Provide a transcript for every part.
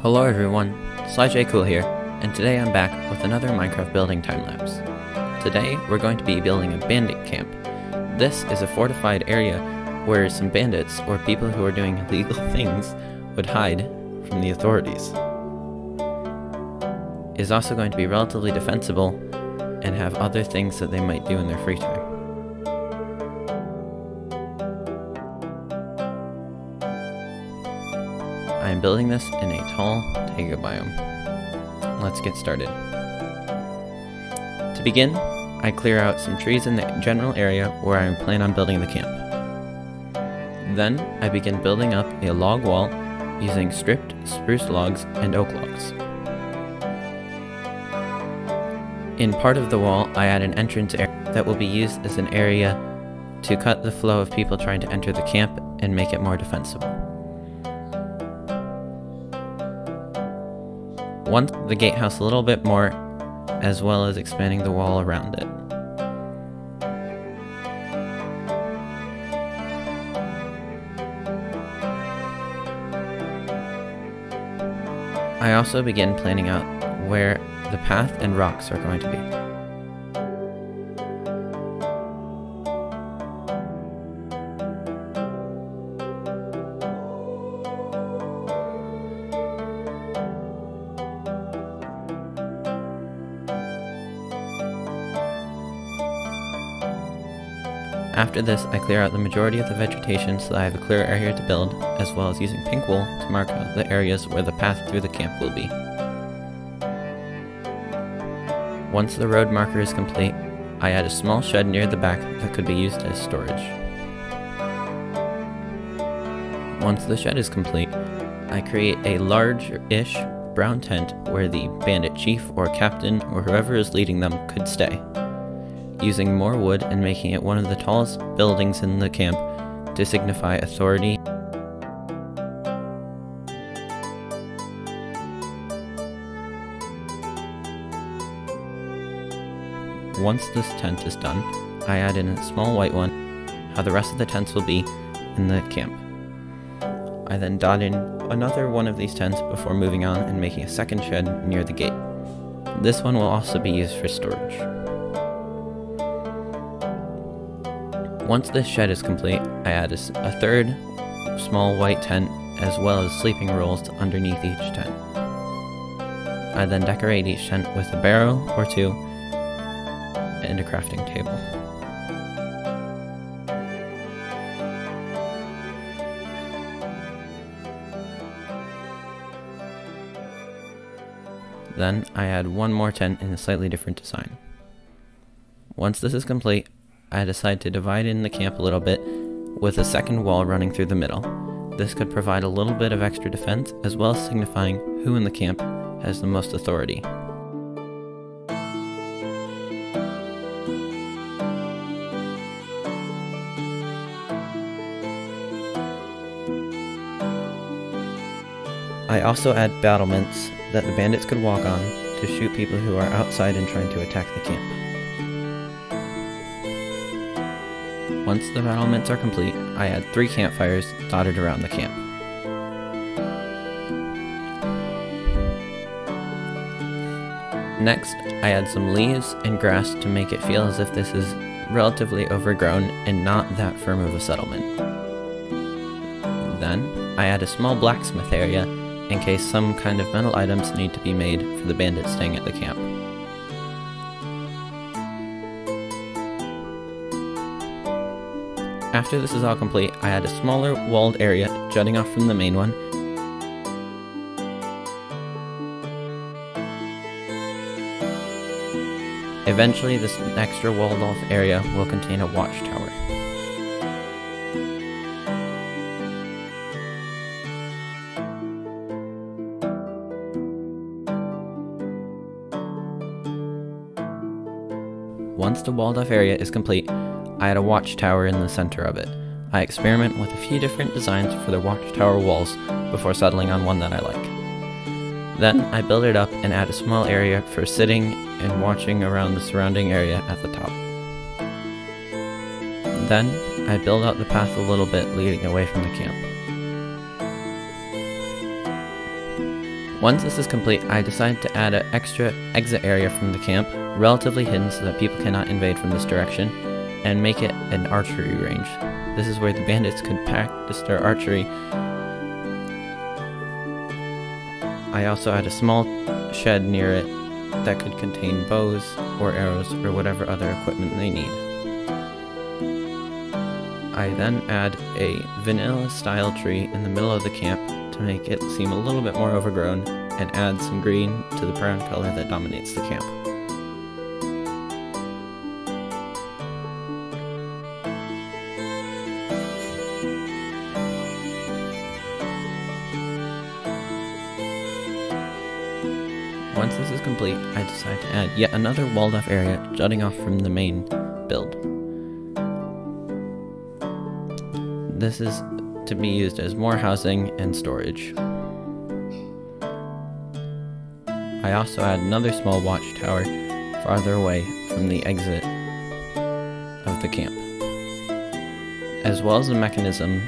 Hello everyone, SlyJCool here, and today I'm back with another Minecraft building time-lapse. Today we're going to be building a bandit camp. This is a fortified area where some bandits, or people who are doing illegal things, would hide from the authorities. It is also going to be relatively defensible and have other things that they might do in their free time. I am building this in a tall taiga biome. Let's get started. To begin, I clear out some trees in the general area where I plan on building the camp. Then, I begin building up a log wall using stripped spruce logs and oak logs. In part of the wall, I add an entrance area that will be used as an area to cut the flow of people trying to enter the camp and make it more defensible. Once the gatehouse a little bit more, as well as expanding the wall around it. I also begin planning out where the path and rocks are going to be. After this, I clear out the majority of the vegetation so that I have a clear area to build, as well as using pink wool to mark out the areas where the path through the camp will be. Once the road marker is complete, I add a small shed near the back that could be used as storage. Once the shed is complete, I create a large-ish brown tent where the bandit chief or captain or whoever is leading them could stay, using more wood and making it one of the tallest buildings in the camp to signify authority. Once this tent is done, I add in a small white one, how the rest of the tents will be in the camp. I then dot in another one of these tents before moving on and making a second shed near the gate. This one will also be used for storage. Once this shed is complete, I add a third small white tent as well as sleeping rolls underneath each tent. I then decorate each tent with a barrel or two and a crafting table. Then I add one more tent in a slightly different design. Once this is complete, I decide to divide in the camp a little bit with a second wall running through the middle. This could provide a little bit of extra defense as well as signifying who in the camp has the most authority. I also add battlements that the bandits could walk on to shoot people who are outside and trying to attack the camp. Once the battlements are complete, I add 3 campfires dotted around the camp. Next, I add some leaves and grass to make it feel as if this is relatively overgrown and not that firm of a settlement. Then, I add a small blacksmith area in case some kind of metal items need to be made for the bandits staying at the camp. After this is all complete, I add a smaller walled area jutting off from the main one. Eventually, this extra walled off area will contain a watchtower. Once the walled off area is complete, I add a watchtower in the center of it. I experiment with a few different designs for the watchtower walls before settling on one that I like. Then I build it up and add a small area for sitting and watching around the surrounding area at the top. Then I build out the path a little bit leading away from the camp. Once this is complete, I decide to add an extra exit area from the camp, relatively hidden so that people cannot invade from this direction, and make it an archery range. This is where the bandits could practice their archery. I also add a small shed near it that could contain bows or arrows or whatever other equipment they need. I then add a vanilla style tree in the middle of the camp to make it seem a little bit more overgrown and add some green to the brown color that dominates the camp. Once this is complete, I decide to add yet another walled off area jutting off from the main build. This is to be used as more housing and storage. I also add another small watchtower farther away from the exit of the camp, as well as a mechanism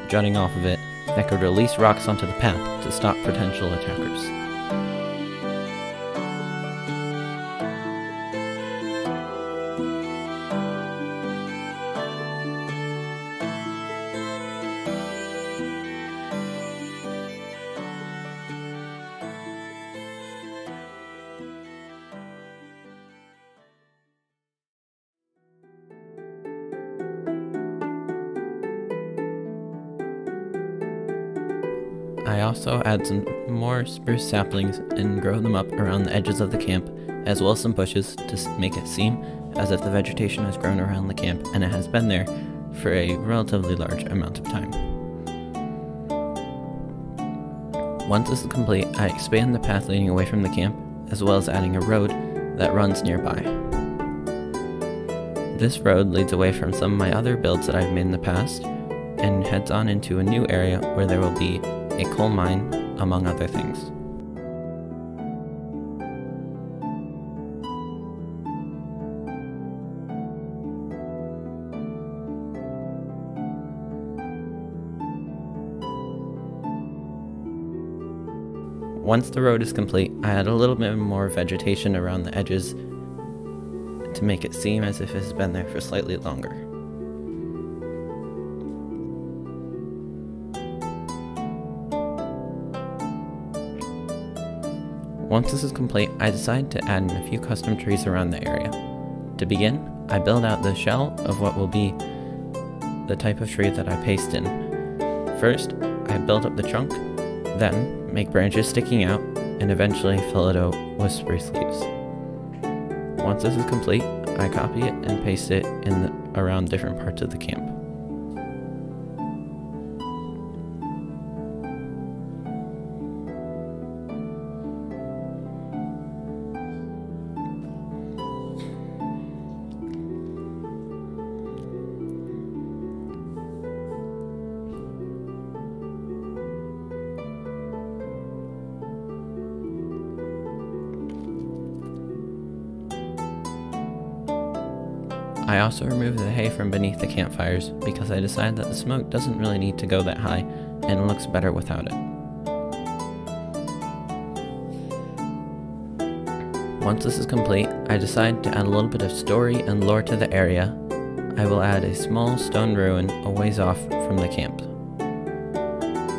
jutting off of it that could release rocks onto the path to stop potential attackers. I also add some more spruce saplings and grow them up around the edges of the camp, as well as some bushes to make it seem as if the vegetation has grown around the camp and it has been there for a relatively large amount of time. Once this is complete, I expand the path leading away from the camp, as well as adding a road that runs nearby. This road leads away from some of my other builds that I've made in the past, and heads on into a new area where there will be a coal mine, among other things. Once the road is complete, I add a little bit more vegetation around the edges to make it seem as if it has been there for slightly longer. Once this is complete, I decide to add in a few custom trees around the area. To begin, I build out the shell of what will be the type of tree that I paste in. First, I build up the trunk, then make branches sticking out, and eventually fill it out with spruce leaves. Once this is complete, I copy it and paste it around different parts of the camp. I also remove the hay from beneath the campfires because I decide that the smoke doesn't really need to go that high and it looks better without it. Once this is complete, I decide to add a little bit of story and lore to the area. I will add a small stone ruin a ways off from the camp.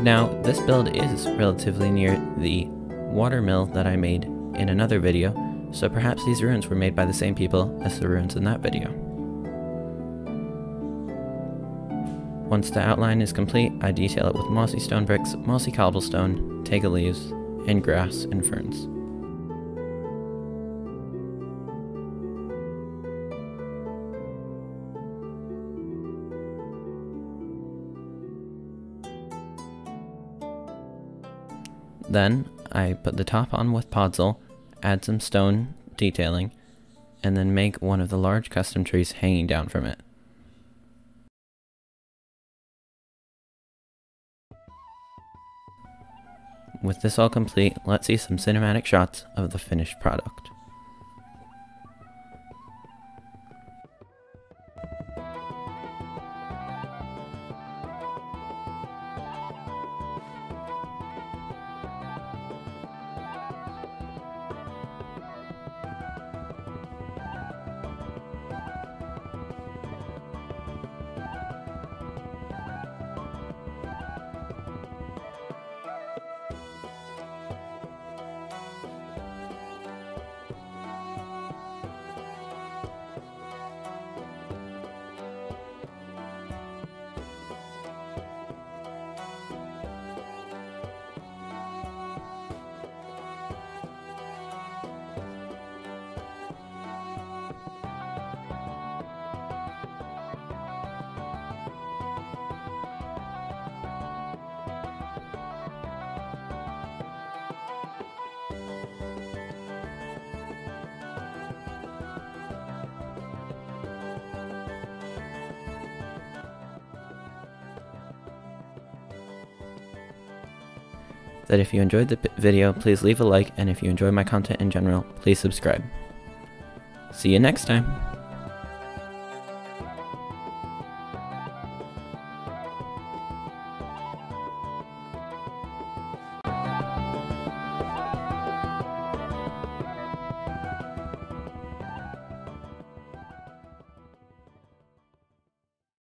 Now, this build is relatively near the water mill that I made in another video, so perhaps these ruins were made by the same people as the ruins in that video. Once the outline is complete, I detail it with mossy stone bricks, mossy cobblestone, tega leaves, and grass and ferns. Then, I put the top on with podzol, add some stone detailing, and then make one of the large custom trees hanging down from it. With this all complete, let's see some cinematic shots of the finished product. that if you enjoyed the video, please leave a like, and if you enjoy my content in general, please subscribe. See you next time!